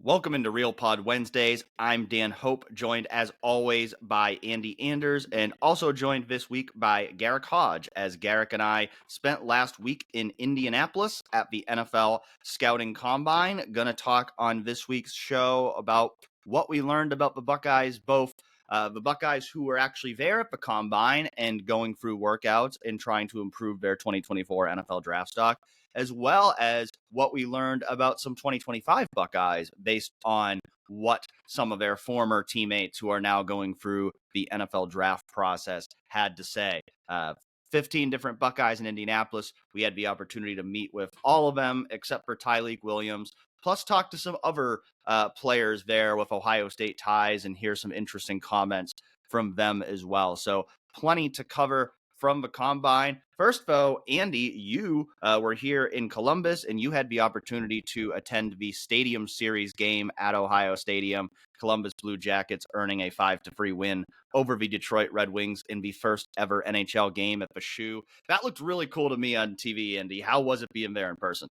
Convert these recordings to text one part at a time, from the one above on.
Welcome into Real Pod Wednesdays. I'm Dan Hope, joined as always by Andy Anders, and also joined this week by Garrick Hodge, as Garrick and I spent last week in Indianapolis at the NFL Scouting Combine. Gonna talk on this week's show about what we learned about the Buckeyes, both the Buckeyes who were actually there at the Combine and going through workouts and trying to improve their 2024 NFL draft stock, as well as what we learned about some 2025 Buckeyes based on what some of their former teammates who are now going through the NFL draft process had to say. 15 different Buckeyes in Indianapolis. We had the opportunity to meet with all of them except for Tyleik Williams, plus talk to some other players there with Ohio State ties and hear some interesting comments from them as well. So plenty to cover from the Combine. First, though, Andy, you were here in Columbus, and you had the opportunity to attend the Stadium Series game at Ohio Stadium. Columbus Blue Jackets earning a 5-3 win over the Detroit Red Wings in the first ever NHL game at the Shoe. That looked really cool to me on TV, Andy. How was it being there in person?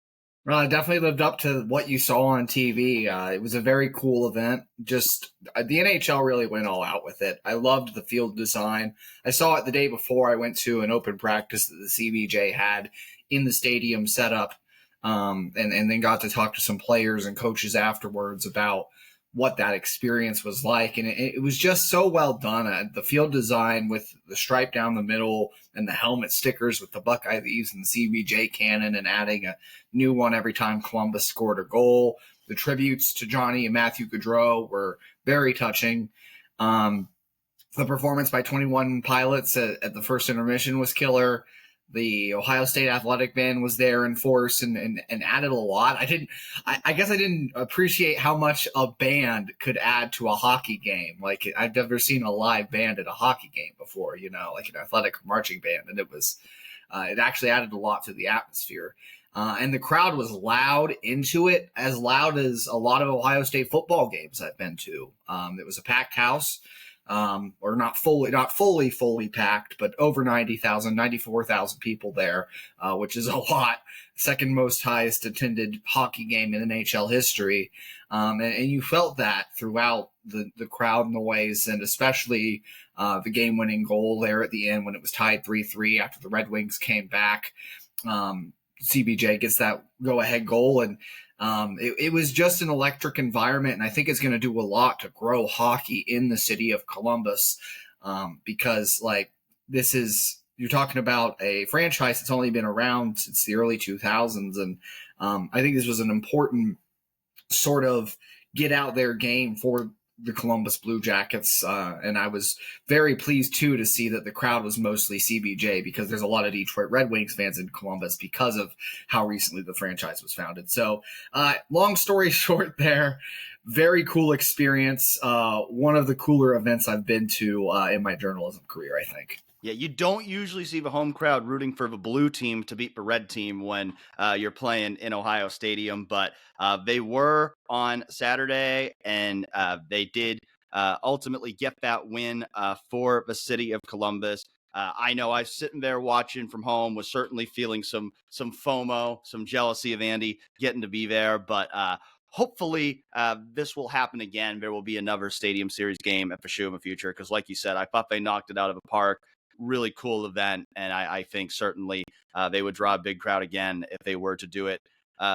Well, it definitely lived up to what you saw on TV. It was a very cool event. Just the NHL really went all out with it. I loved the field design. I saw it the day before I went to an open practice that the CBJ had in the stadium set up, and then got to talk to some players and coaches afterwards about what that experience was like. And it was just so well done. The field design with the stripe down the middle and the helmet stickers with the Buckeye leaves and the CBJ cannon and adding a new one every time Columbus scored a goal. The tributes to Johnny and Matthew Gaudreau were very touching. The performance by 21 Pilots at the first intermission was killer. The Ohio State athletic band was there in force and added a lot. I guess I didn't appreciate how much a band could add to a hockey game. Like, I've never seen a live band at a hockey game before, like an athletic marching band. And it actually added a lot to the atmosphere. And the crowd was loud into it, as loud as a lot of Ohio State football games I've been to. It was a packed house. Or not fully packed, but over 94,000 people there, which is a lot. Second most highest attended hockey game in NHL history. And you felt that throughout the crowd noise, and especially the game-winning goal there at the end when it was tied 3-3 after the Red Wings came back. CBJ gets that go-ahead goal, and it was just an electric environment, and I think it's going to do a lot to grow hockey in the city of Columbus, because you're talking about a franchise that's only been around since the early 2000s, and I think this was an important sort of get out there game for the Columbus Blue Jackets, and I was very pleased too to see that the crowd was mostly CBJ, because there's a lot of Detroit Red Wings fans in Columbus because of how recently the franchise was founded. So long story short there, very cool experience. One of the cooler events I've been to in my journalism career, I think. Yeah, you don't usually see the home crowd rooting for the blue team to beat the red team when you're playing in Ohio Stadium, but they were on Saturday, and they did ultimately get that win for the city of Columbus. I know I was sitting there watching from home, was certainly feeling some FOMO, some jealousy of Andy getting to be there, but hopefully this will happen again. There will be another Stadium Series game at the Shoe in the future, because like you said, I thought they knocked it out of the park. Really cool event, and I think certainly they would draw a big crowd again if they were to do it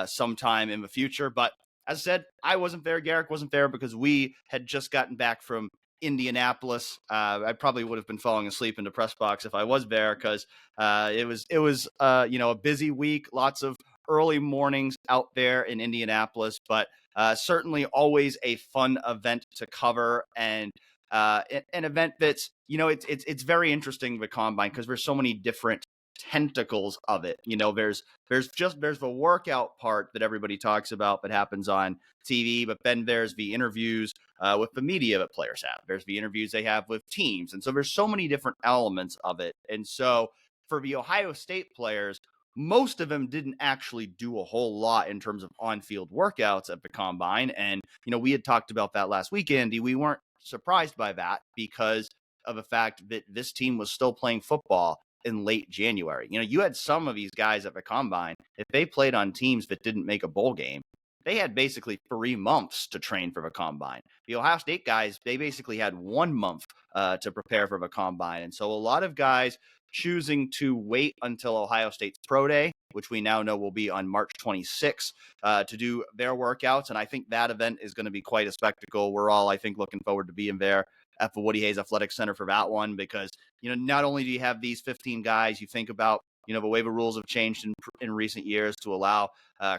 sometime in the future. But as I said, I wasn't there. Garrick wasn't there because we had just gotten back from Indianapolis. I probably would have been falling asleep in the press box if I was there, because it was a busy week, lots of early mornings out there in Indianapolis, but certainly always a fun event to cover, and an event that's, it's very interesting, the Combine, because there's so many different tentacles of it. There's the workout part that everybody talks about that happens on TV, but then there's the interviews with the media that players have. There's the interviews they have with teams. And so there's so many different elements of it. And so for the Ohio State players, most of them didn't actually do a whole lot in terms of on-field workouts at the Combine. And, we had talked about that last week, Andy. We weren't surprised by that because of the fact that this team was still playing football in late January. You had some of these guys at the Combine, if they played on teams that didn't make a bowl game, they had basically 3 months to train for the combine. The Ohio State guys, they basically had 1 month to prepare for the combine. And so a lot of guys choosing to wait until Ohio State's pro day, which we now know will be on March 26th, to do their workouts. And I think that event is going to be quite a spectacle. We're all, I think, looking forward to being there at the Woody Hayes Athletic Center for that one, because, not only do you have these 15 guys, you think about, the way the rules have changed in recent years to allow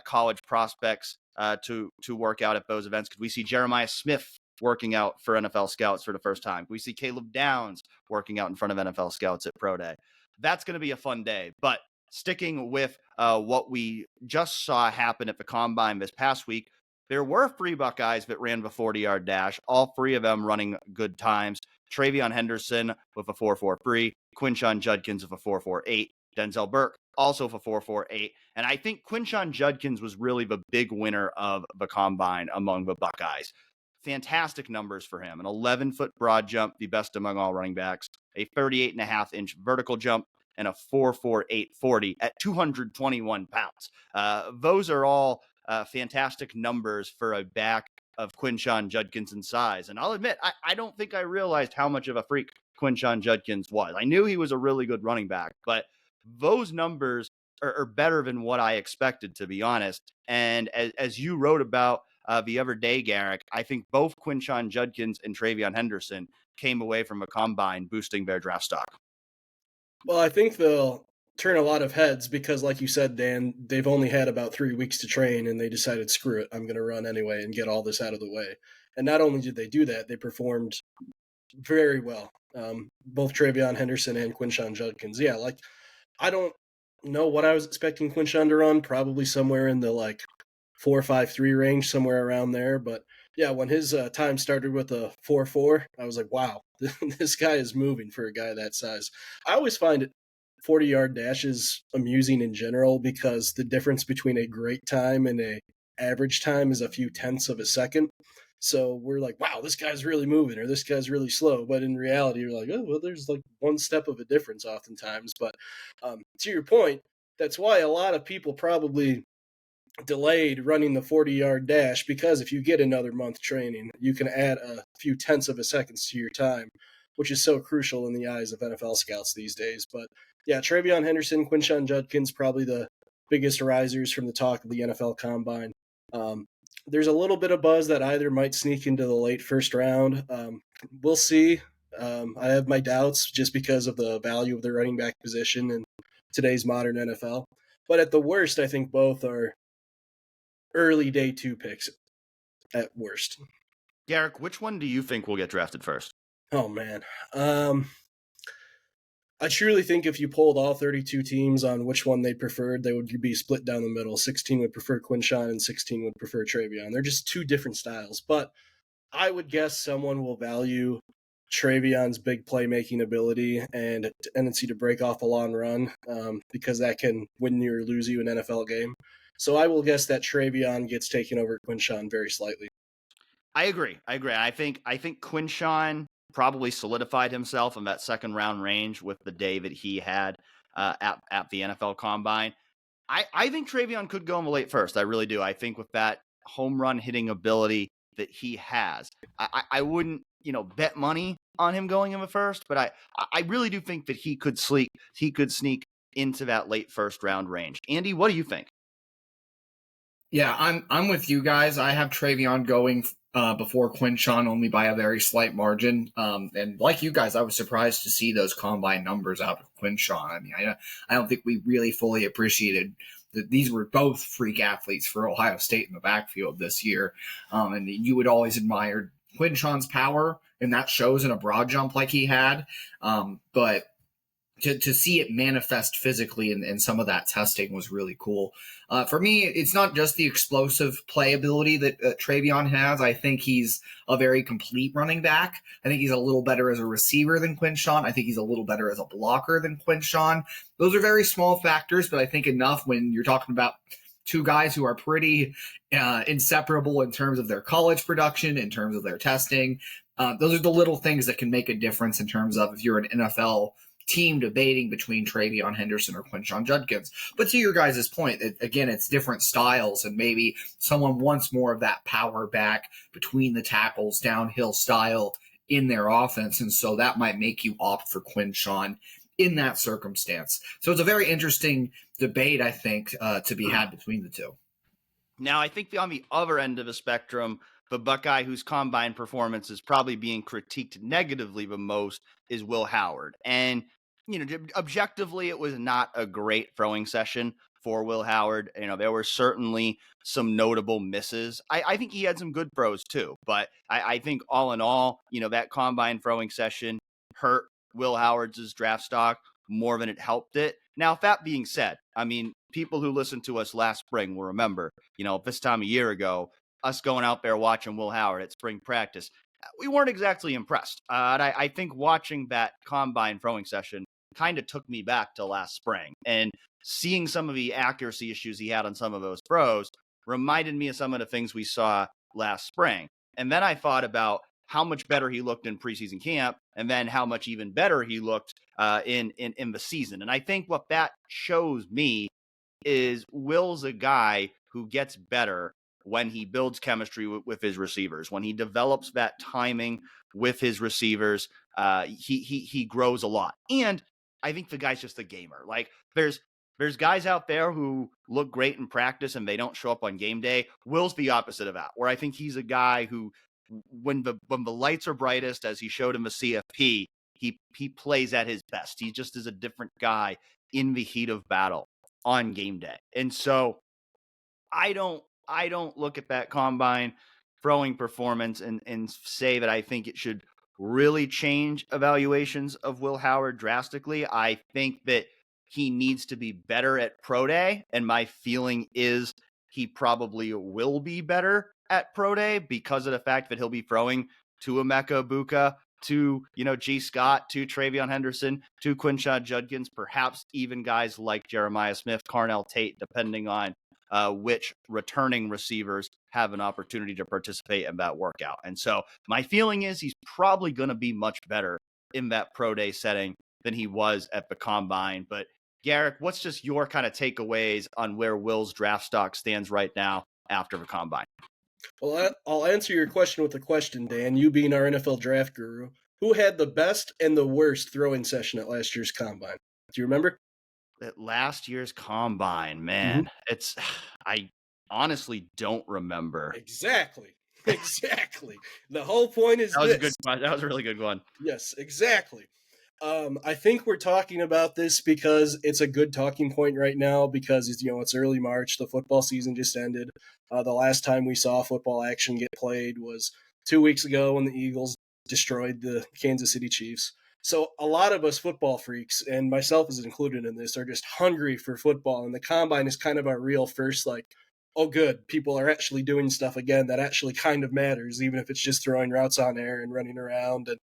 college prospects to work out at those events. Could we see Jeremiah Smith working out for NFL scouts for the first time? We see Caleb Downs working out in front of NFL scouts at Pro Day. That's going to be a fun day. But sticking with what we just saw happen at the Combine this past week, there were 3 Buckeyes that ran the 40-yard dash, all 3 of them running good times. TreVeyon Henderson with a 4.43, Quinshon Judkins with a 4.48, Denzel Burke also for 4.48. And I think Quinshon Judkins was really the big winner of the Combine among the Buckeyes. Fantastic numbers for him. An 11-foot broad jump, the best among all running backs, a 38.5-inch vertical jump, and a 4.48 40 at 221 pounds. Those are all fantastic numbers for a back of Quinshon Judkins' size. And I'll admit, I don't think I realized how much of a freak Quinshon Judkins was. I knew he was a really good running back, but those numbers are better than what I expected, to be honest. And as you wrote about the other day, Garrick, I think both Quinshon Judkins and TreVeyon Henderson came away from a combine boosting their draft stock. Well, I think they'll turn a lot of heads because, like you said, Dan, they've only had about 3 weeks to train, and they decided, screw it, I'm going to run anyway and get all this out of the way. And not only did they do that, they performed very well. Both TreVeyon Henderson and Quinshon Judkins. Yeah, I don't know what I was expecting Quinshon to run, probably somewhere in the 4.53 range, somewhere around there. But yeah, when his time started with a 4.4, I was like, wow, this guy is moving for a guy that size. I always find 40-yard dashes amusing in general because the difference between a great time and a average time is a few tenths of a second. So we're like, wow, this guy's really moving or this guy's really slow. But in reality, you're like, oh, well, there's 1 step of a difference oftentimes. But to your point, that's why a lot of people probably delayed running the 40-yard dash, because if you get another month training, you can add a few tenths of a seconds to your time, which is so crucial in the eyes of NFL scouts these days. But yeah, TreVeyon Henderson, Quinshon Judkins, probably the biggest risers from the talk of the NFL Combine. There's a little bit of buzz that either might sneak into the late first round. We'll see. I have my doubts just because of the value of the running back position in today's modern NFL. But at the worst, I think both are early day 2 picks at worst. Garrick, which one do you think will get drafted first? Oh, man. I truly think if you polled all 32 teams on which one they preferred, they would be split down the middle. 16 would prefer Quinshon and 16 would prefer TreVeyon. They're just 2 different styles. But I would guess someone will value TreVeyon's big playmaking ability and tendency to break off a long run because that can win you or lose you an NFL game. So I will guess that TreVeyon gets taken over Quinshon very slightly. I agree. I think Quinshon probably solidified himself in that second round range with the day that he had at the NFL Combine. I think TreVeyon could go in the late first. I really do. I think with that home run hitting ability that he has, I wouldn't bet money on him going in the first, but I really do think that he could sneak into that late first round range. Andy, what do you think? Yeah, I'm with you guys. I have TreVeyon going before Quinshon only by a very slight margin. And like you guys, I was surprised to see those combine numbers out of Quinshon. I mean, I don't think we really fully appreciated that these were both freak athletes for Ohio State in the backfield this year. And you would always admire Quinshon's power, and that shows in a broad jump like he had. But to see it manifest physically in some of that testing was really cool. For me, it's not just the explosive playability that TreVeyon has. I think he's a very complete running back. I think he's a little better as a receiver than Quinshon. I think he's a little better as a blocker than Quinshon. Those are very small factors, but I think enough when you're talking about 2 guys who are pretty inseparable in terms of their college production, in terms of their testing. Those are the little things that can make a difference in terms of if you're an NFL team debating between TreVeyon Henderson or Quinshon Judkins. But to your guys' point, again, it's different styles, and maybe someone wants more of that power back between the tackles, downhill style in their offense, and so that might make you opt for Quinshon in that circumstance. So it's a very interesting debate, I think, to be had between the two. Now, I think on the other end of the spectrum, the Buckeye whose combine performance is probably being critiqued negatively the most is Will Howard. And, objectively, it was not a great throwing session for Will Howard. There were certainly some notable misses. I think he had some good throws too, but I think all in all, that combine throwing session hurt Will Howard's draft stock more than it helped it. Now, that being said, people who listened to us last spring will remember, this time a year ago, us going out there watching Will Howard at spring practice. We weren't exactly impressed. And I think watching that combine throwing session kind of took me back to last spring. And seeing some of the accuracy issues he had on some of those throws reminded me of some of the things we saw last spring. And then I thought about how much better he looked in preseason camp, and then how much even better he looked in the season. And I think what that shows me is Will's a guy who gets better when he builds chemistry with his receivers, when he develops that timing with his receivers. He grows a lot. And I think the guy's just a gamer. Like there's guys out there who look great in practice and they don't show up on game day. Will's the opposite of that, where I think he's a guy who, when the lights are brightest, as he showed in the CFP, he plays at his best. He just is a different guy in the heat of battle on game day. And so I don't look at that combine throwing performance and say that I think it should really change evaluations of Will Howard drastically. I think that he needs to be better at pro day, and my feeling is he probably will be better at pro day because of the fact that he'll be throwing to Emeka Egbuka, to G. Scott, to TreVeyon Henderson, to Quinshon Judkins, perhaps even guys like Jeremiah Smith, Carnell Tate, depending on which returning receivers have an opportunity to participate in that workout. And so my feeling is he's probably going to be much better in that pro day setting than he was at the combine. But Garrick, what's just your kind of takeaways on where Will's draft stock stands right now after the combine? Well, I'll answer your question with a question, Dan. You being our NFL draft guru, who had the best and the worst throwing session at last year's combine? Do you remember? At last year's combine, man, I honestly don't remember. Exactly. The whole point is that was a really good one. Yes, exactly. I think we're talking about this because it's a good talking point right now because it's early March. The football season just ended. The last time we saw football action get played was 2 weeks ago when the Eagles destroyed the Kansas City Chiefs. So a lot of us football freaks, and myself is included in this, are just hungry for football. And the combine is kind of our real first, oh, good, people are actually doing stuff again that actually kind of matters, even if it's just throwing routes on air and running around and,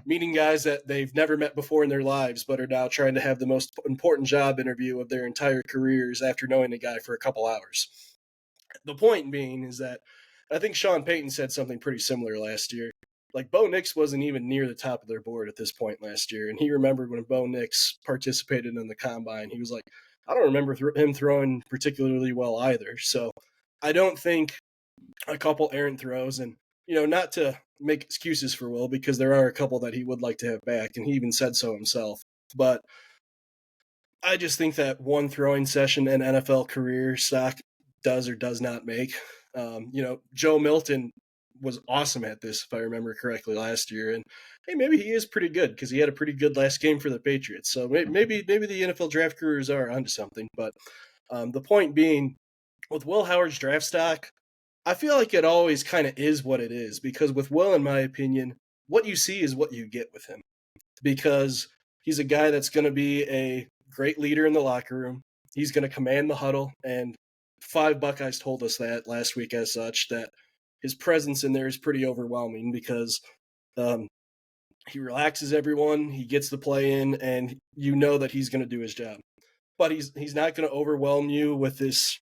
meeting guys that they've never met before in their lives, but are now trying to have the most important job interview of their entire careers after knowing a guy for a couple hours. The point being is that I think Sean Payton said something pretty similar last year. Bo Nix wasn't even near the top of their board at this point last year. And he remembered when Bo Nix participated in the combine, he was like, I don't remember him throwing particularly well either. So I don't think a couple errant throws and, not to make excuses for Will because there are a couple that he would like to have back. And he even said so himself. But I just think that one throwing session and NFL career stock does or does not make. Joe Milton was awesome at this, if I remember correctly, last year. And hey, maybe he is pretty good because he had a pretty good last game for the Patriots. So maybe the NFL draft gurus are onto something. But the point being, with Will Howard's draft stock, I feel like it always kind of is what it is because with Will, in my opinion, what you see is what you get with him because he's a guy that's going to be a great leader in the locker room. He's going to command the huddle, and 5 Buckeyes told us that last week as such, that his presence in there is pretty overwhelming because he relaxes everyone, he gets the play in, and that he's going to do his job. But he's not going to overwhelm you with this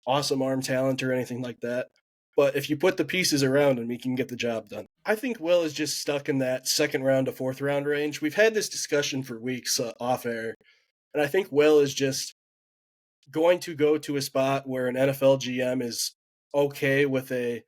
awesome arm talent or anything like that. But if you put the pieces around him, he can get the job done. I think Will is just stuck in that second round to fourth round range. We've had this discussion for weeks off air, and I think Will is just going to go to a spot where an NFL GM is okay with a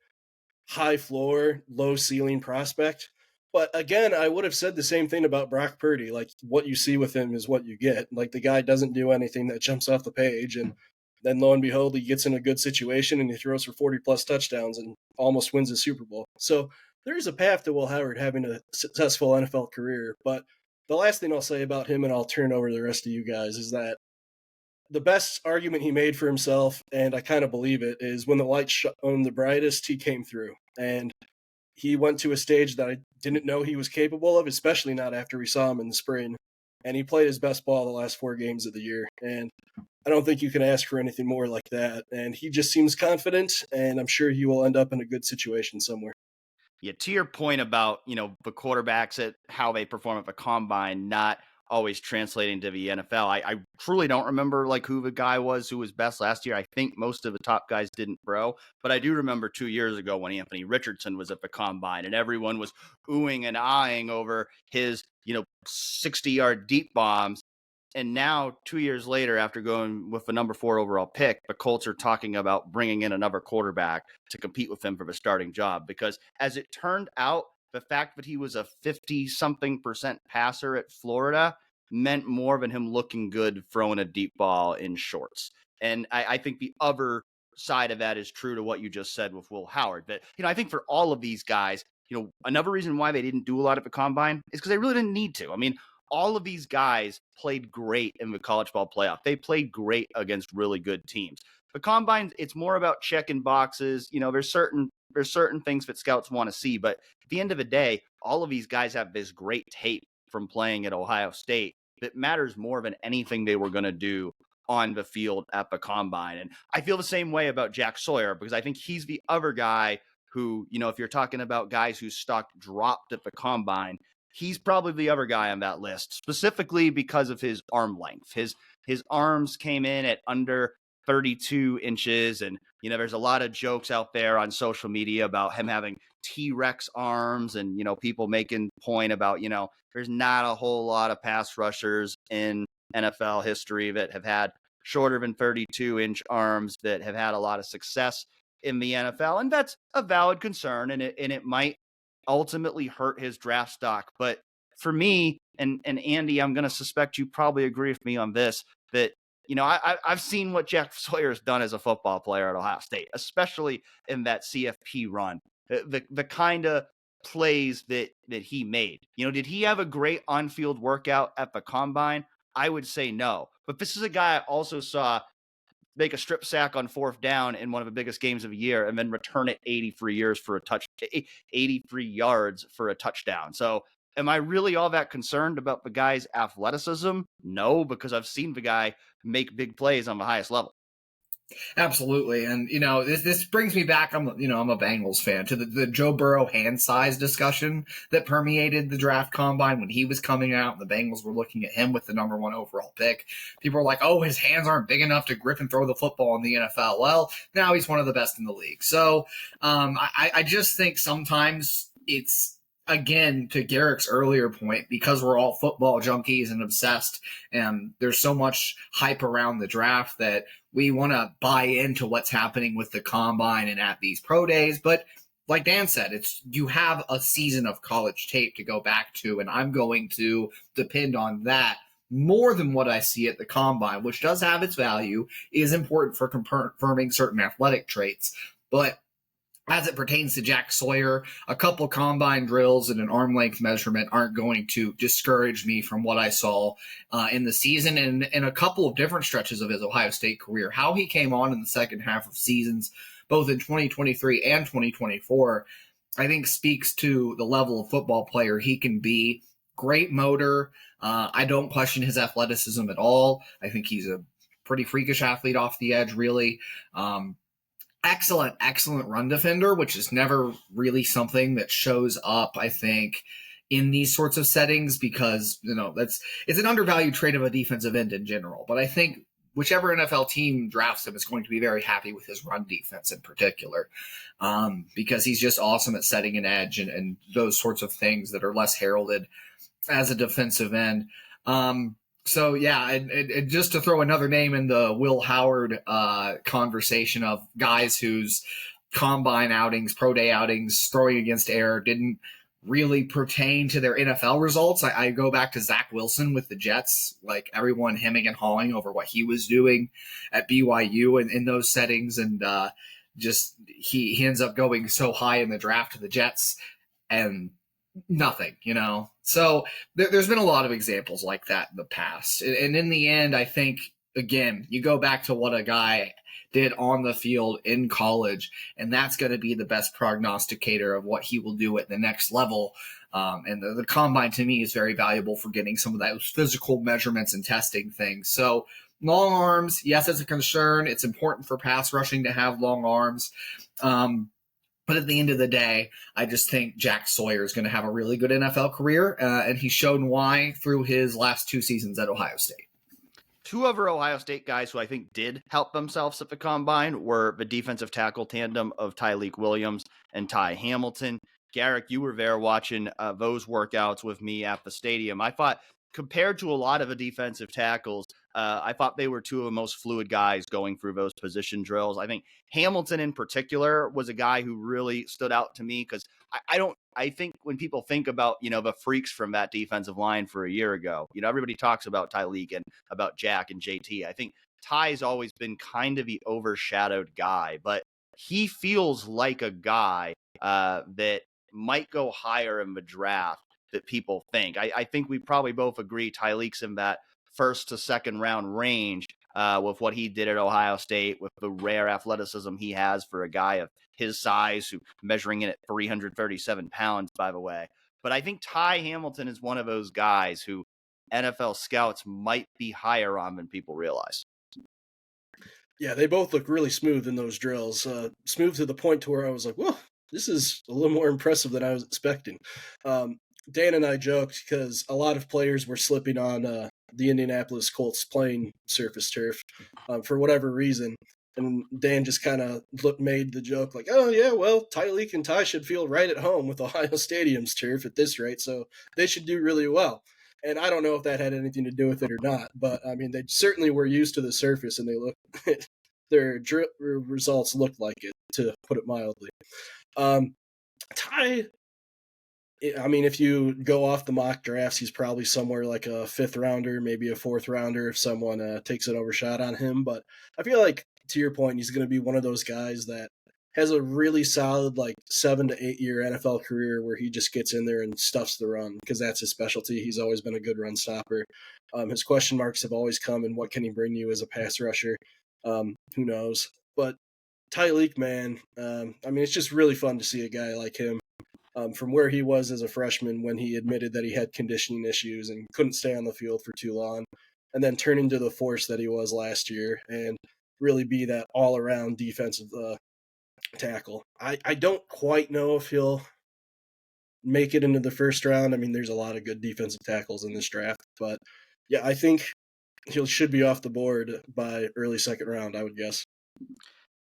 high floor, low ceiling prospect. But again, I would have said the same thing about Brock Purdy. Like, what you see with him is what you get. Like, the guy doesn't do anything that jumps off the page. And then lo and behold, he gets in a good situation and he throws for 40 plus touchdowns and almost wins a Super Bowl. So there's a path to Will Howard having a successful NFL career. But the last thing I'll say about him, and I'll turn over to the rest of you guys, is that the best argument he made for himself, and I kind of believe it, is when the lights shone the brightest, he came through. And he went to a stage that I didn't know he was capable of, especially not after we saw him in the spring. And he played his best ball the last 4 games of the year. And I don't think you can ask for anything more like that. And he just seems confident, and I'm sure he will end up in a good situation somewhere. Yeah, to your point about, the quarterbacks at how they perform at the combine, not always translating to the NFL. I truly don't remember who the guy was who was best last year. I think most of the top guys didn't throw, but I do remember 2 years ago when Anthony Richardson was at the combine and everyone was oohing and eyeing over his, 60-yard deep bombs. And now 2 years later, after going with the number 4 overall pick, the Colts are talking about bringing in another quarterback to compete with him for the starting job. Because as it turned out, the fact that he was a 50-something% passer at Florida meant more than him looking good throwing a deep ball in shorts. And I think the other side of that is true to what you just said with Will Howard. That, I think for all of these guys, another reason why they didn't do a lot at the combine is because they really didn't need to. I mean, all of these guys played great in the college ball playoff. They played great against really good teams. The combine, it's more about checking boxes. There's certain things that scouts want to see, but at the end of the day, all of these guys have this great tape from playing at Ohio State that matters more than anything they were going to do on the field at the combine. And I feel the same way about Jack Sawyer, because I think he's the other guy who, if you're talking about guys whose stock dropped at the combine, he's probably the other guy on that list, specifically because of his arm length. His arms came in at under 32 inches. And, there's a lot of jokes out there on social media about him having T-Rex arms and, people making point about, there's not a whole lot of pass rushers in NFL history that have had shorter than 32-inch arms that have had a lot of success in the NFL. And that's a valid concern. And it might ultimately hurt his draft stock. But for me, and Andy, I'm going to suspect you probably agree with me on this, that, I've seen what Jack Sawyer has done as a football player at Ohio State, especially in that CFP run, the kind of plays that he made. Did he have a great on-field workout at the combine? I would say no. But this is a guy I also saw make a strip sack on 4th down in one of the biggest games of the year and then return it 83 yards for a touchdown. So am I really all that concerned about the guy's athleticism? No, because I've seen the guy make big plays on the highest level. Absolutely. And, this brings me back. I'm a Bengals fan, to the Joe Burrow hand size discussion that permeated the draft combine when he was coming out and the Bengals were looking at him with the number 1 overall pick. People were like, oh, his hands aren't big enough to grip and throw the football in the NFL. Well, now he's one of the best in the league. So I just think sometimes it's, again, to Garrick's earlier point, because we're all football junkies and obsessed, and there's so much hype around the draft that we want to buy into what's happening with the combine and at these pro days. But like Dan said, you have a season of college tape to go back to, and I'm going to depend on that more than what I see at the combine, which does have its value, is important for confirming certain athletic traits. But as it pertains to Jack Sawyer, a couple combine drills and an arm length measurement aren't going to discourage me from what I saw in the season and in a couple of different stretches of his Ohio State career. How he came on in the second half of seasons, both in 2023 and 2024, I think speaks to the level of football player he can be. Great motor. I don't question his athleticism at all. I think he's a pretty freakish athlete off the edge, really. Excellent run defender, which is never really something that shows up, I think, in these sorts of settings because, it's an undervalued trait of a defensive end in general. But I think whichever NFL team drafts him is going to be very happy with his run defense in particular, because he's just awesome at setting an edge and those sorts of things that are less heralded as a defensive end. So yeah, and just to throw another name in the Will Howard conversation of guys whose combine outings, pro day outings, throwing against air didn't really pertain to their NFL results. I go back to Zach Wilson with the Jets, like everyone hemming and hawing over what he was doing at BYU and in those settings. And just he ends up going so high in the draft to the Jets and nothing, So there's been a lot of examples like that in the past. And in the end, I think, again, you go back to what a guy did on the field in college, and that's going to be the best prognosticator of what he will do at the next level. And the combine, to me, is very valuable for getting some of those physical measurements and testing things. So long arms, yes, it's a concern. It's important for pass rushing to have long arms. But at the end of the day, I just think Jack Sawyer is going to have a really good NFL career, and he's shown why through his last 2 seasons at Ohio State. 2 other Ohio State guys who I think did help themselves at the combine were the defensive tackle tandem of Tyleik Williams and Ty Hamilton. Garrick, you were there watching those workouts with me at the stadium. I thought, compared to a lot of the defensive tackles, I thought they were 2 of the most fluid guys going through those position drills. I think Hamilton in particular was a guy who really stood out to me because I think when people think about, the freaks from that defensive line for a year ago, everybody talks about Tyleik and about Jack and JT. I think Ty's always been kind of the overshadowed guy, but he feels like a guy that might go higher in the draft that people think. I think we probably both agree Tyleik's in that 1st to 2nd round range with what he did at Ohio State, with the rare athleticism he has for a guy of his size, who measuring in at 337 pounds, by the way. But I think Ty Hamilton is one of those guys who NFL scouts might be higher on than people realize. Yeah, they both look really smooth in those drills. Smooth to the point to where I was like, whoa, this is a little more impressive than I was expecting. Dan and I joked because a lot of players were slipping on the Indianapolis Colts playing surface turf for whatever reason. And Dan just kind of made the joke like, oh, yeah, well, Tyleik and Ty should feel right at home with Ohio Stadium's turf at this rate, so they should do really well. And I don't know if that had anything to do with it or not, but, I mean, they certainly were used to the surface, and their results looked like it, to put it mildly. Ty, I mean, if you go off the mock drafts, he's probably somewhere like a 5th rounder, maybe a 4th rounder if someone takes an overshot on him. But I feel like, to your point, he's going to be one of those guys that has a really solid 7 to 8 year NFL career where he just gets in there and stuffs the run because that's his specialty. He's always been a good run stopper. His question marks have always come in what can he bring you as a pass rusher? Who knows? But Tyleik, man, I mean, it's just really fun to see a guy like him. From where he was as a freshman when he admitted that he had conditioning issues and couldn't stay on the field for too long, and then turn into the force that he was last year and really be that all-around defensive tackle. I don't quite know if he'll make it into the 1st round. I mean, there's a lot of good defensive tackles in this draft, but yeah, I think he should be off the board by early 2nd round, I would guess.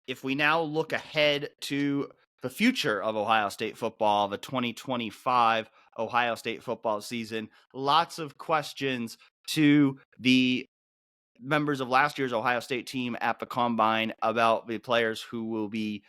If we now look ahead to the future of Ohio State football, the 2025 Ohio State football season, lots of questions to the members of last year's Ohio State team at the Combine about the players who will be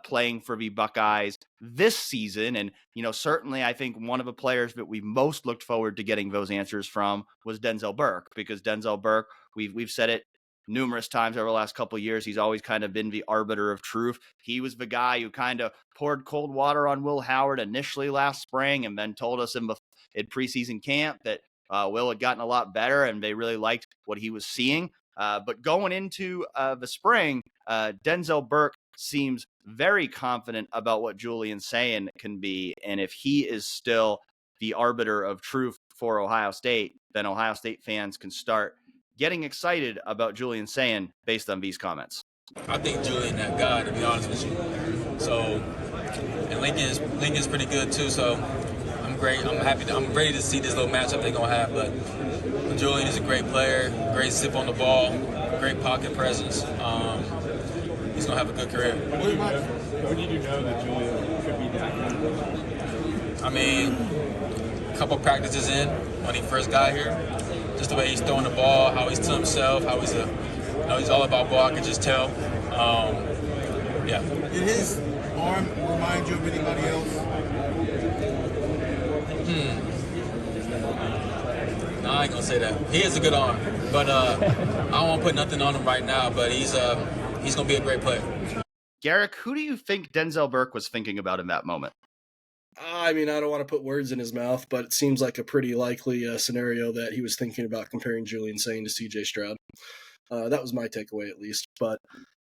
playing for the Buckeyes this season. And, certainly I think one of the players that we most looked forward to getting those answers from was Denzel Burke, because Denzel Burke, we've said it numerous times over the last couple of years, he's always kind of been the arbiter of truth. He was the guy who kind of poured cold water on Will Howard initially last spring and then told us in preseason camp that Will had gotten a lot better and they really liked what he was seeing. But going into the spring, Denzel Burke seems very confident about what Julian Sayin can be. And if he is still the arbiter of truth for Ohio State, then Ohio State fans can start getting excited about Julian Sayin based on these comments. I think Julian that guy, to be honest with you. So, and Lincoln's pretty good too. So I'm great. I'm ready to see this little matchup they're gonna have. But Julian is a great player, great sip on the ball. great pocket presence. He's going to have a good career. When did you know that Julian could be that good? I mean, a couple practices in when he first got here, just the way he's throwing the ball, how he's to himself, how he's he's all about ball. I can just tell. Yeah. Did his arm remind you of anybody else? No, I ain't gonna say that. He has a good arm, but I don't want to put nothing on him right now. But he's gonna be a great player. Garrick, who do you think Denzel Burke was thinking about in that moment? I mean, I don't want to put words in his mouth, but it seems like a pretty likely scenario that he was thinking about comparing Julian Sayin to C.J. Stroud. That was my takeaway, at least. But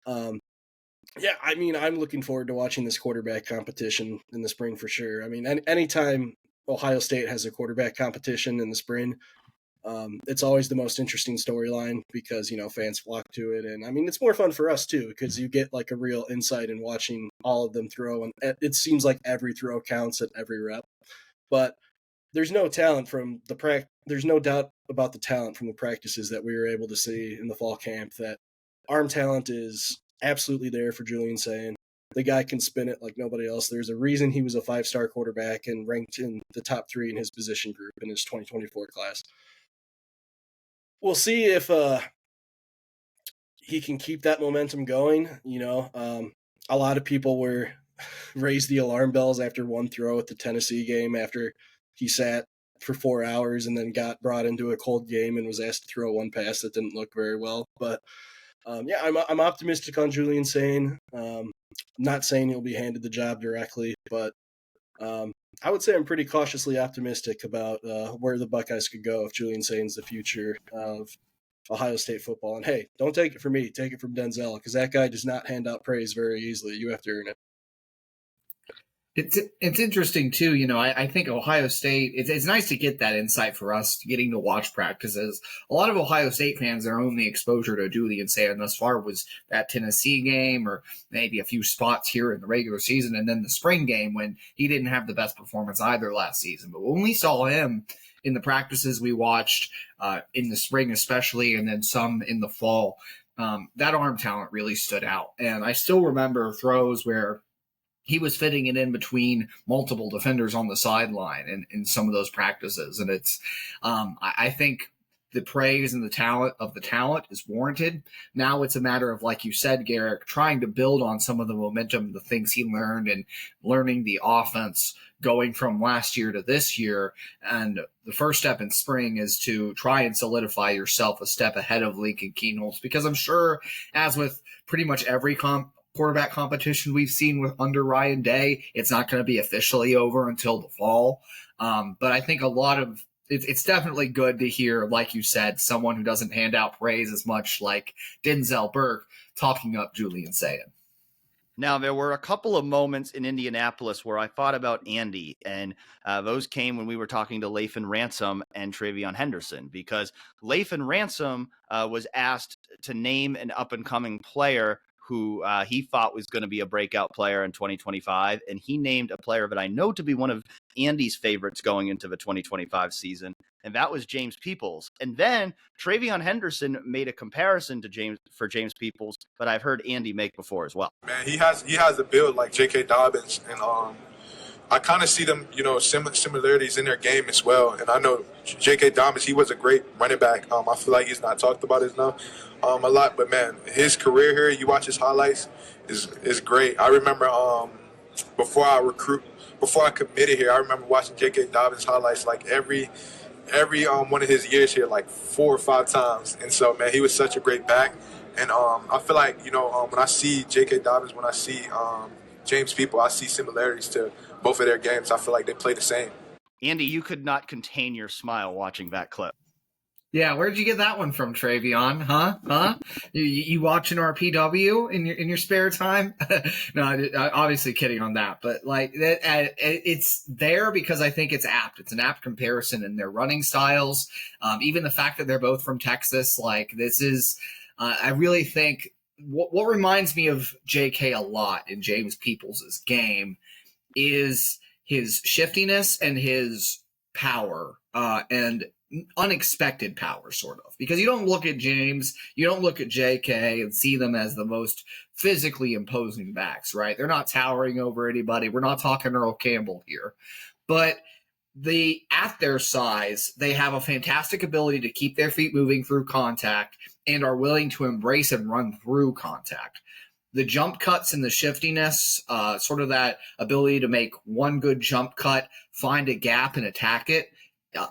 yeah, I mean, I'm looking forward to watching this quarterback competition in the spring for sure. I mean, anytime Ohio State has a quarterback competition in the spring, it's always the most interesting storyline because, fans flock to it. And I mean, it's more fun for us too, because you get like a real insight in watching all of them throw. And it seems like every throw counts at every rep, but there's no talent from there's no doubt about the talent from the practices that we were able to see in the fall camp. That arm talent is absolutely there for Julian Sayin. The guy can spin it like nobody else. There's a reason he was a 5-star quarterback and ranked in the top 3 in his position group in his 2024 class. We'll see if he can keep that momentum going. A lot of people raised the alarm bells after one throw at the Tennessee game after he sat for 4 hours and then got brought into a cold game and was asked to throw one pass that didn't look very well. But yeah, I'm optimistic on Julian Sayin. Not saying he'll be handed the job directly, but I would say I'm pretty cautiously optimistic about where the Buckeyes could go if Julian Sayin's the future of Ohio State football. And hey, don't take it from me, take it from Denzel, because that guy does not hand out praise very easily. You have to earn it. It's interesting too. I think Ohio State. It's nice to get that insight for us, getting to watch practices. A lot of Ohio State fans, their only exposure to Julian Sayin thus far was that Tennessee game, or maybe a few spots here in the regular season, and then the spring game when he didn't have the best performance either last season. But when we saw him in the practices we watched in the spring, especially, and then some in the fall, that arm talent really stood out. And I still remember throws where he was fitting it in between multiple defenders on the sideline in some of those practices. And it's, I think the praise and the talent is warranted. Now it's a matter of, like you said, Garrick, trying to build on some of the momentum, the things he learned, and learning the offense going from last year to this year. And the first step in spring is to try and solidify yourself a step ahead of Lincoln Keenholz, because I'm sure, as with pretty much every quarterback competition we've seen under Ryan Day, it's not going to be officially over until the fall. But I think it's definitely good to hear, like you said, someone who doesn't hand out praise as much, like Denzel Burke, talking up Julian Sayin. Now, there were a couple of moments in Indianapolis where I thought about Andy, and those came when we were talking to Lathan Ransom and TreVeyon Henderson, because Lathan Ransom was asked to name an up-and-coming player who he thought was going to be a breakout player in 2025. And he named a player that I know to be one of Andy's favorites going into the 2025 season, and that was James Peoples. And then TreVeyon Henderson made a comparison to James Peoples, but I've heard Andy make before as well. Man, he has a build like J.K. Dobbins, and I kind of see them, similarities in their game as well. And I know J.K. Dobbins, he was a great running back. I feel like he's not talked about enough a lot, but man, his career here, you watch his highlights, is great. I remember before I committed here, I remember watching J.K. Dobbins highlights like every one of his years here, like 4 or 5 times. And so, man, he was such a great back. And I feel like, when I see J.K. Dobbins, when I see James People, I see similarities to both of their games. I feel like they play the same. Andy, you could not contain your smile watching that clip. Yeah, where'd you get that one from, TreVeyon? Huh? You watching RPW in your spare time? No, obviously kidding on that, but like it's there because I think it's apt. It's an apt comparison in their running styles. Even the fact that they're both from Texas, like this is, I really think what reminds me of JK a lot in James Peoples' game is his shiftiness and his power. And unexpected power, sort of, because you don't look at James, you don't look at JK and see them as the most physically imposing backs, right? They're not towering over anybody. We're not talking Earl Campbell here, but at their size, they have a fantastic ability to keep their feet moving through contact and are willing to embrace and run through contact. The jump cuts and the shiftiness, sort of that ability to make one good jump cut, find a gap and attack it,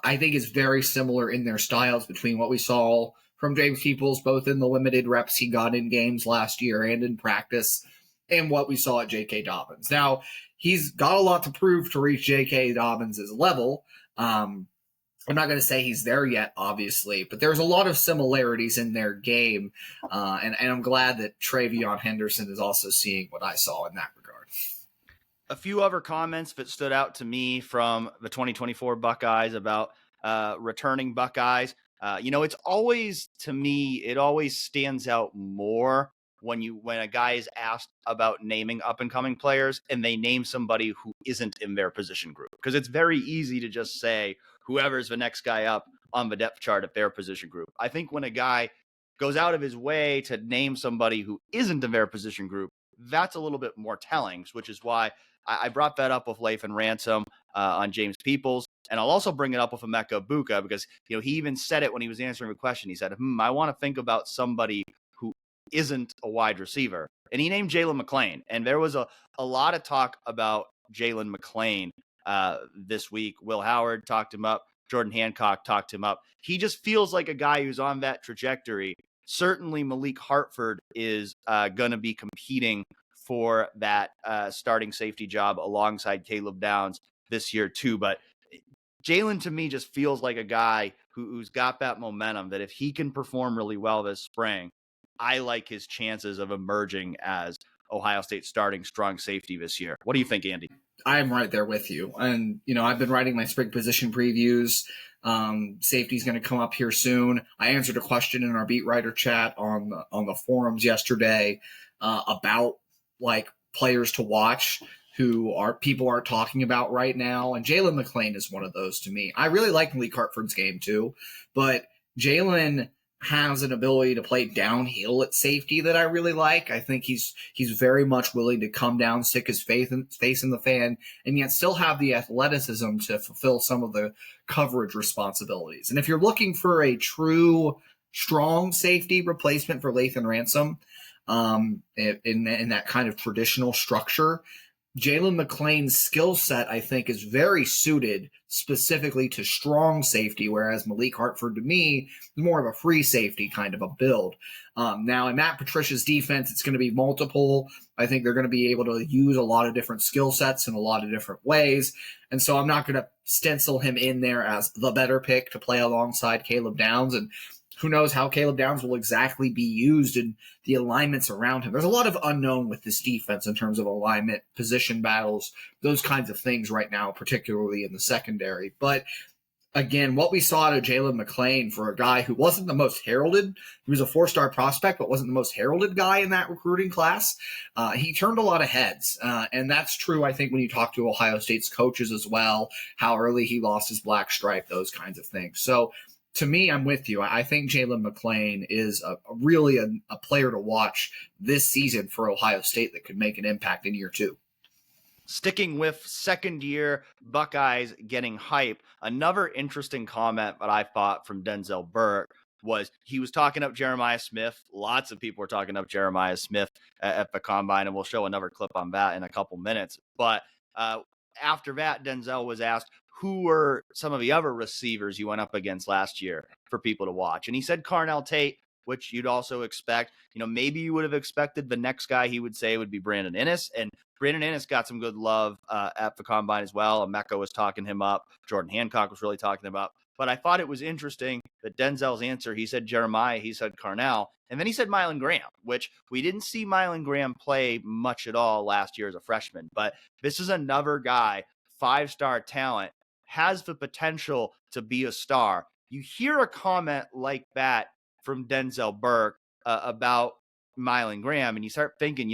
I think is very similar in their styles between what we saw from James Peoples, both in the limited reps he got in games last year and in practice, and what we saw at J.K. Dobbins. Now, he's got a lot to prove to reach J.K. Dobbins' level. I'm not going to say he's there yet, obviously, but there's a lot of similarities in their game, and I'm glad that TreVeyon Henderson is also seeing what I saw in that regard. A few other comments that stood out to me from the 2024 Buckeyes about returning Buckeyes. It's always, to me, it always stands out more when a guy is asked about naming up-and-coming players and they name somebody who isn't in their position group. Because it's very easy to just say whoever's the next guy up on the depth chart at their position group. I think when a guy goes out of his way to name somebody who isn't in their position group, that's a little bit more telling, which is why I brought that up with Lathan Ransom on James Peoples. And I'll also bring it up with Emeka Egbuka because, he even said it when he was answering the question. He said, I want to think about somebody who isn't a wide receiver. And he named Jaylen McClain. And there was a lot of talk about Jaylen McClain this week. Will Howard talked him up. Jordan Hancock talked him up. He just feels like a guy who's on that trajectory. Certainly Malik Hartford is going to be competing for that starting safety job alongside Caleb Downs this year too. But Jaylen, to me, just feels like a guy who's got that momentum that if he can perform really well this spring, I like his chances of emerging as Ohio State's starting strong safety this year. What do you think, Andy? I'm right there with you. And, I've been writing my spring position previews. Safety's going to come up here soon. I answered a question in our beat writer chat on the forums yesterday about players to watch who people aren't talking about right now. And Jaylen McClain is one of those to me. I really like Malik Hartford's game too, but Jaylen has an ability to play downhill at safety that I really like. I think he's very much willing to come down, stick his face in the fan, and yet still have the athleticism to fulfill some of the coverage responsibilities. And if you're looking for a true strong safety replacement for Lathan Ransom, in that kind of traditional structure, Jaylen McClain's skill set, I think, is very suited specifically to strong safety, whereas Malik Hartford, to me, is more of a free safety kind of a build. Now, in Matt Patricia's defense, it's going to be multiple. I think they're going to be able to use a lot of different skill sets in a lot of different ways. And so I'm not going to stencil him in there as the better pick to play alongside Caleb Downs. And who knows how Caleb Downs will exactly be used in the alignments around him. There's a lot of unknown with this defense in terms of alignment, position battles, those kinds of things right now, particularly in the secondary. But again, what we saw out of Jaylen McClain for a guy who wasn't the most heralded, he was a 4-star prospect, but wasn't the most heralded guy in that recruiting class. He turned a lot of heads. And that's true, I think, when you talk to Ohio State's coaches as well, how early he lost his black stripe, those kinds of things. So, to me, I'm with you. I think Jaylen McClain is really a player to watch this season for Ohio State that could make an impact in year 2. Sticking with second-year Buckeyes getting hype, another interesting comment that I thought from Denzel Burke was he was talking up Jeremiah Smith. Lots of people were talking up Jeremiah Smith at the Combine, and we'll show another clip on that in a couple minutes. But after that, Denzel was asked, who were some of the other receivers you went up against last year for people to watch? And he said Carnell Tate, which you'd also expect. Maybe you would have expected the next guy he would say would be Brandon Inniss. And Brandon Inniss got some good love at the Combine as well. Emeka was talking him up. Jordan Hancock was really talking him up. But I thought it was interesting that Denzel's answer, he said Jeremiah, he said Carnell, and then he said Mylan Graham, which we didn't see Mylan Graham play much at all last year as a freshman. But this is another guy, 5-star talent, has the potential to be a star. You hear a comment like that from Denzel Burke about Mylan Graham, and you start thinking,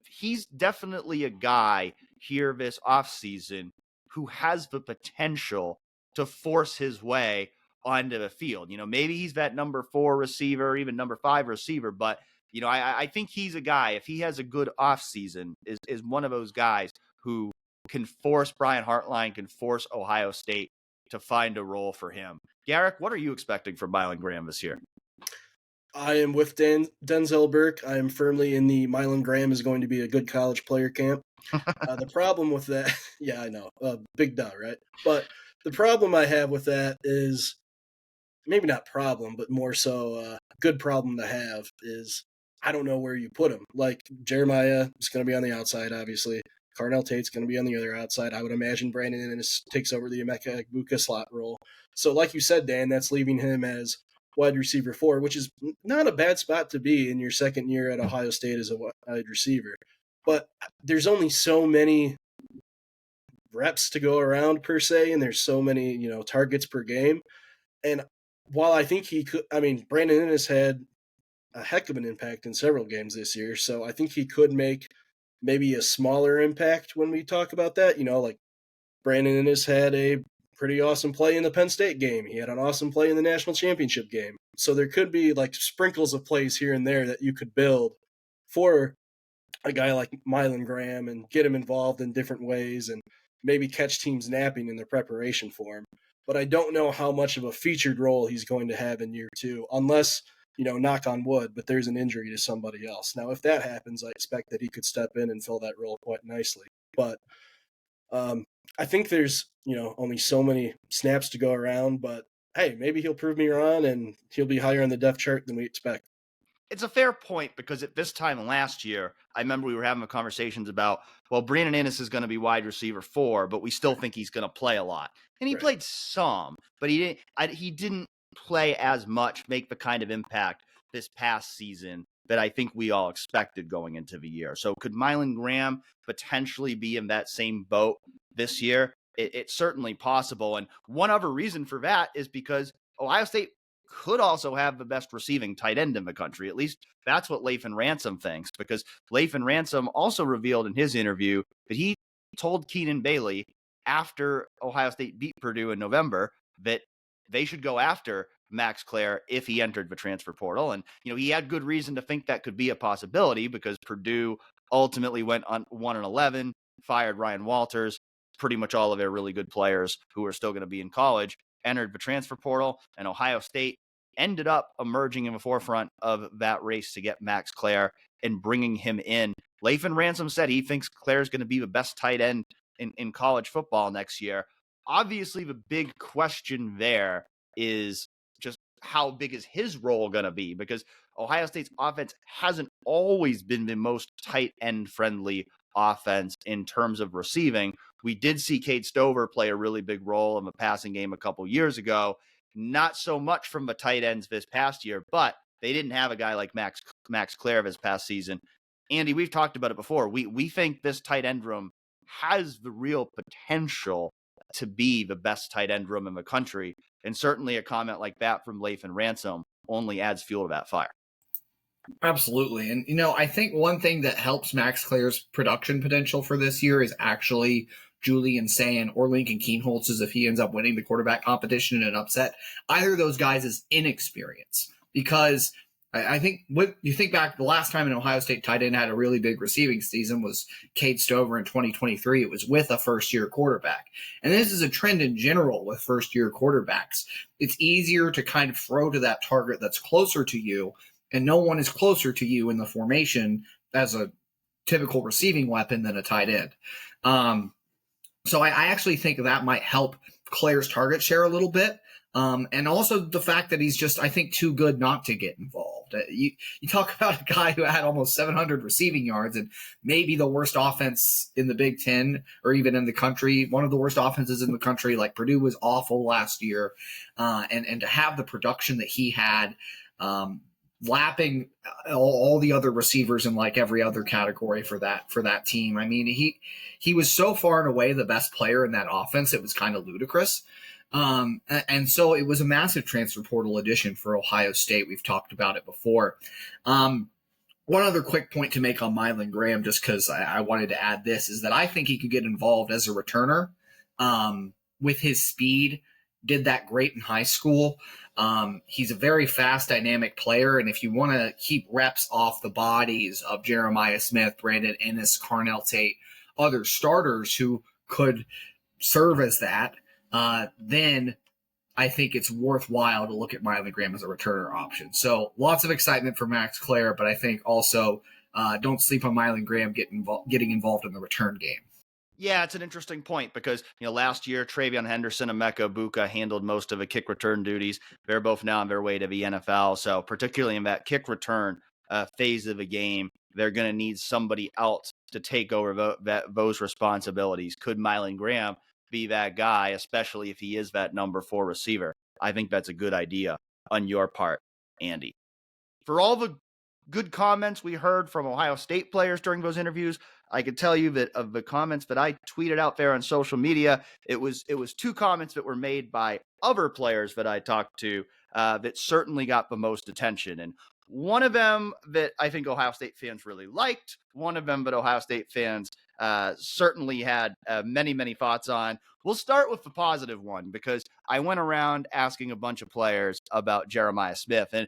he's definitely a guy here this offseason who has the potential to force his way onto the field. Maybe he's that number 4 receiver, even number 5 receiver, but I think he's a guy, if he has a good offseason, is one of those guys who can force Brian Hartline, can force Ohio State to find a role for him. Garrick, what are you expecting from Mylan Graham this year? I am with Denzel Burke. I am firmly in the Mylan Graham is going to be a good college player camp. The problem with that, yeah, I know, big duh, right? But the problem I have with that is, maybe not problem, but more so good problem to have is I don't know where you put him. Like Jeremiah is going to be on the outside, obviously. Carnell Tate's going to be on the other outside. I would imagine Brandon Ennis takes over the Emeka Egbuka slot role. So like you said, Dan, that's leaving him as wide receiver 4, which is not a bad spot to be in your second year at Ohio State as a wide receiver. But there's only so many reps to go around per se, and there's so many, targets per game. And while I think he could, Brandon Ennis had a heck of an impact in several games this year, so I think he could make maybe a smaller impact when we talk about that. Like Brandon Ennis had a pretty awesome play in the Penn State game. He had an awesome play in the national championship game. So there could be like sprinkles of plays here and there that you could build for a guy like Mylan Graham and get him involved in different ways and maybe catch teams napping in their preparation for him. But I don't know how much of a featured role he's going to have in year 2, unless, knock on wood, but there's an injury to somebody else. Now, if that happens, I expect that he could step in and fill that role quite nicely. But I think there's, only so many snaps to go around, but hey, maybe he'll prove me wrong and he'll be higher on the depth chart than we expect. It's a fair point, because at this time last year, I remember we were having conversations about, well, Brandon Ennis is going to be wide receiver 4, but we still think he's going to play a lot. And he played some, but he didn't play as much, make the kind of impact this past season that I think we all expected going into the year. So could Mylan Graham potentially be in that same boat this year? It's certainly possible. And one other reason for that is because Ohio State could also have the best receiving tight end in the country. At least that's what Lathan Ransom thinks, because Lathan Ransom also revealed in his interview that he told Keenan Bailey after Ohio State beat Purdue in November that they should go after Max Klare if he entered the transfer portal. And, he had good reason to think that could be a possibility, because Purdue ultimately went on 1-11, fired Ryan Walters, pretty much all of their really good players who are still going to be in college entered the transfer portal, and Ohio State ended up emerging in the forefront of that race to get Max Klare and bringing him in. Lathan Ransom said he thinks Klare is going to be the best tight end in college football next year. Obviously, the big question there is just how big is his role going to be, because Ohio State's offense hasn't always been the most tight end friendly offense in terms of receiving. We did see Cade Stover play a really big role in the passing game a couple years ago. Not so much from the tight ends this past year, but they didn't have a guy like Max Klare this past season. Andy, we've talked about it before. We think this tight end room has the real potential to be the best tight end room in the country. And certainly a comment like that from Lathan Ransom only adds fuel to that fire. Absolutely. And, I think one thing that helps Max Klare's production potential for this year is actually Julian Sayin or Lincoln Kienholz, if he ends up winning the quarterback competition in an upset. Either of those guys is inexperience, because I think what you think back, the last time an Ohio State tight end had a really big receiving season was Cade Stover in 2023. It was with a first-year quarterback. And this is a trend in general with first-year quarterbacks. It's easier to kind of throw to that target that's closer to you, and no one is closer to you in the formation as a typical receiving weapon than a tight end. So I actually think that might help Klare's target share a little bit. And also the fact that he's just, I think, too good not to get involved. You talk about a guy who had almost 700 receiving yards and maybe the worst offense in the Big Ten or even in the country, one of the worst offenses in the country. Like Purdue was awful last year. And to have the production that he had, lapping all the other receivers in like every other category for that team. I mean, he was so far and away the best player in that offense. It was kind of ludicrous. And so it was a massive transfer portal addition for Ohio State. We've talked about it before. One other quick point to make on Mylan Graham, just because I wanted to add this, is that I think he could get involved as a returner with his speed, did that great in high school. He's a very fast, dynamic player, and if you want to keep reps off the bodies of Jeremiah Smith, Brandon Ennis, Carnell Tate, other starters who could serve as that, then I think it's worthwhile to look at Mylan Graham as a returner option. So lots of excitement for Max Klare, but I think also don't sleep on Mylan Graham getting involved in the return game. Yeah, it's an interesting point because, last year, TreVeyon, Henderson, and Buka handled most of the kick return duties. They're both now on their way to the NFL. So particularly in that kick return phase of the game, they're going to need somebody else to take over those responsibilities. Could Mylan Graham be that guy, especially if he is that number 4 receiver? I think that's a good idea on your part, Andy. For all the good comments we heard from Ohio State players during those interviews, I can tell you that of the comments that I tweeted out there on social media, it was 2 comments that were made by other players that I talked to that certainly got the most attention. And one of them that I think Ohio State fans really liked, one of them that Ohio State fans certainly had many, many thoughts on. We'll start with the positive one because I went around asking a bunch of players about Jeremiah Smith. And,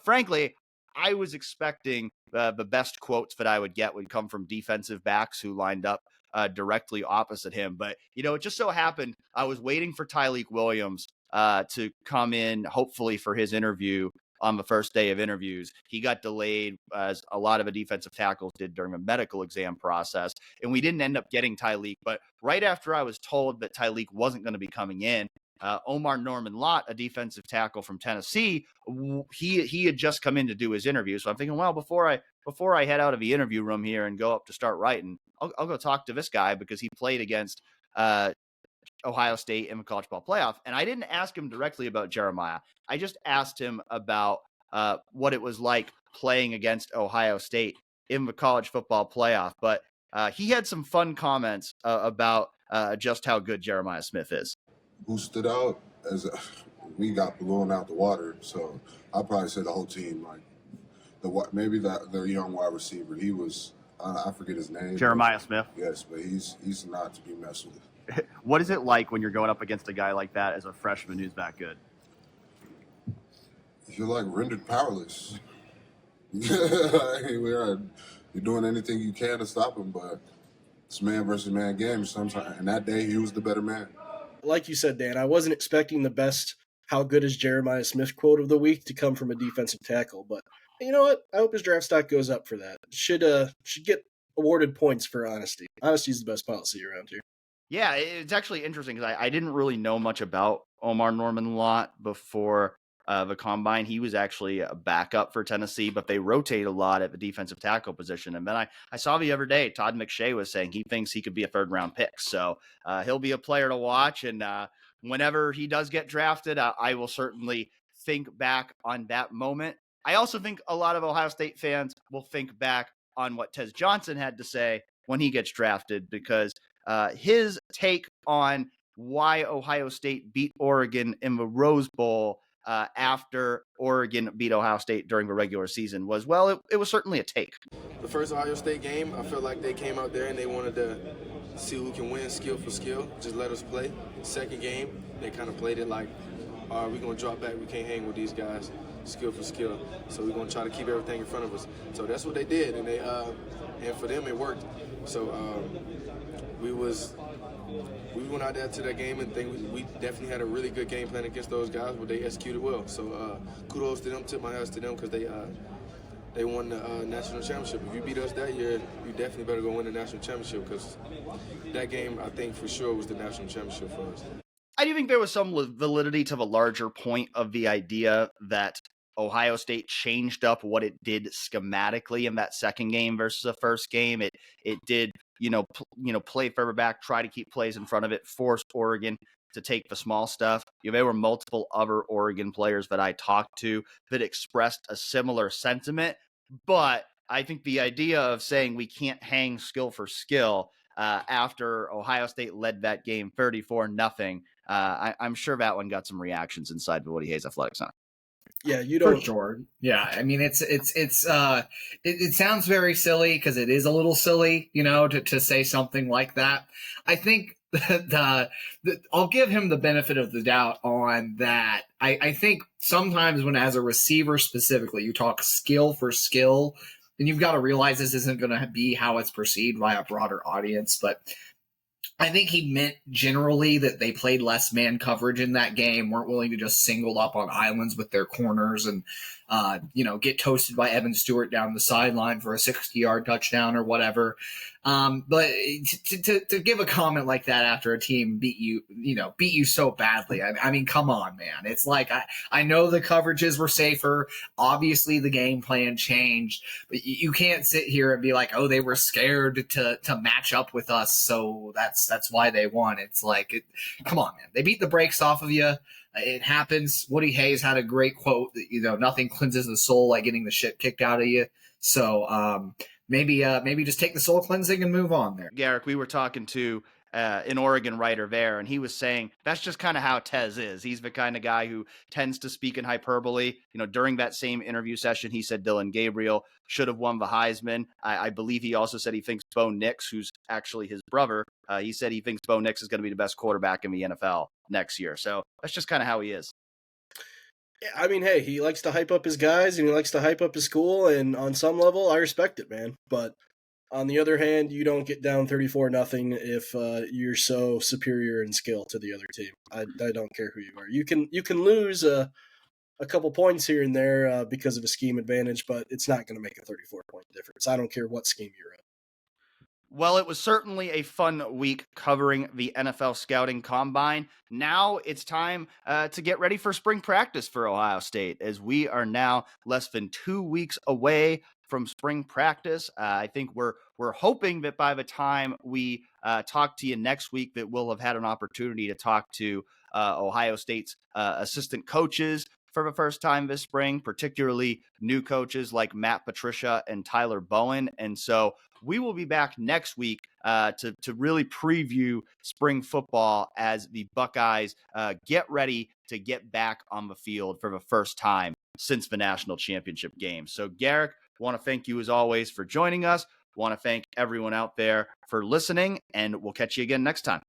frankly, I was expecting the best quotes that I would get would come from defensive backs who lined up directly opposite him. But, it just so happened I was waiting for Tyleik Williams to come in, hopefully for his interview on the first day of interviews. He got delayed, as a lot of the defensive tackles did during the medical exam process, and we didn't end up getting Tyleik. But right after I was told that Tyleik wasn't going to be coming in, Omarr Norman-Lott, a defensive tackle from Tennessee, he had just come in to do his interview. So I'm thinking, well, before I head out of the interview room here and go up to start writing, I'll go talk to this guy because he played against Ohio State in the college ball playoff. And I didn't ask him directly about Jeremiah. I just asked him about what it was like playing against Ohio State in the college football playoff. But he had some fun comments about just how good Jeremiah Smith is. Who stood out as we got blown out the water. So I'll probably say the whole team, like maybe the young wide receiver. He was, I forget his name. Jeremiah Smith. Yes, but he's not to be messed with. What is it like when you're going up against a guy like that as a freshman who's that good? You're like rendered powerless. You're doing anything you can to stop him, but it's man versus man game sometimes. And that day, he was the better man. Like you said, Dan, I wasn't expecting the best "how good is Jeremiah Smith" quote of the week to come from a defensive tackle, but you know what? I hope his draft stock goes up for that. Should get awarded points for honesty. Honesty is the best policy around here. Yeah, it's actually interesting because I didn't really know much about Omarr Norman-Lott before the combine. He was actually a backup for Tennessee, but they rotate a lot at the defensive tackle position. And then I saw the other day, Todd McShay was saying he thinks he could be a 3rd-round pick. So he'll be a player to watch. And whenever he does get drafted, I will certainly think back on that moment. I also think a lot of Ohio State fans will think back on what Tez Johnson had to say when he gets drafted, because his take on why Ohio State beat Oregon in the Rose Bowl after Oregon beat Ohio State during the regular season was, well, it was certainly a take. The first Ohio State game, I felt like they came out there and they wanted to see who can win skill for skill, just let us play. Second game, they kind of played it like, all right, we're going to drop back. We can't hang with these guys, skill for skill. So we're going to try to keep everything in front of us. So that's what they did, and and for them, it worked. So we went out there to that game and think we definitely had a really good game plan against those guys, but they executed well. So kudos to them, tip my hats to them, because they won the national championship. If you beat us that year, you definitely better go win the national championship, because that game, I think for sure, was the national championship for us. I do think there was some validity to the larger point of the idea that Ohio State changed up what it did schematically in that second game versus the first game. It did, play further back, try to keep plays in front of it, force Oregon to take the small stuff. There were multiple other Oregon players that I talked to that expressed a similar sentiment. But I think the idea of saying we can't hang skill for skill after Ohio State led that game 34-0, I'm sure that one got some reactions inside the Woody Hayes Athletic Center. Yeah, you don't. For sure. Yeah, I mean, it sounds very silly because it is a little silly, to say something like that. I think I'll give him the benefit of the doubt on that. I think sometimes when, as a receiver specifically, you talk skill for skill, then you've got to realize this isn't going to be how it's perceived by a broader audience. But I think he meant generally that they played less man coverage in that game, weren't willing to just single up on islands with their corners and, get toasted by Evan Stewart down the sideline for a 60-yard touchdown or whatever. But to give a comment like that after a team beat you so badly, I mean, come on, man. It's like, I know the coverages were safer. Obviously, the game plan changed, but you can't sit here and be like, oh, they were scared to match up with us, so that's why they won. It's like, come on, man. They beat the brakes off of you. It happens. Woody Hayes had a great quote that, nothing cleanses the soul like getting the shit kicked out of you. So maybe just take the soul cleansing and move on there. Garrick, we were talking to an Oregon writer there, and he was saying that's just kind of how Tez is. He's the kind of guy who tends to speak in hyperbole. During that same interview session, he said Dylan Gabriel should have won the Heisman. I believe he also said he thinks Bo Nix, who's actually his brother, he said he thinks Bo Nix is going to be the best quarterback in the NFL next year. So that's just kind of how he is. Yeah, I mean, hey, he likes to hype up his guys and he likes to hype up his school, and on some level, I respect it, man. But on the other hand, you don't get down 34-0 if you're so superior in skill to the other team. I don't care who you are. You can lose a couple points here and there because of a scheme advantage, but it's not going to make a 34-point difference. I don't care what scheme you're in. Well, it was certainly a fun week covering the NFL Scouting Combine. Now it's time to get ready for spring practice for Ohio State, as we are now less than 2 weeks away from spring practice. I think we're hoping that by the time we talk to you next week, that we'll have had an opportunity to talk to Ohio State's assistant coaches for the first time this spring, particularly new coaches like Matt Patricia and Tyler Bowen. And so we will be back next week to really preview spring football as the Buckeyes get ready to get back on the field for the first time since the national championship game. So Garrick, want to thank you as always for joining us. Want to thank everyone out there for listening, and we'll catch you again next time.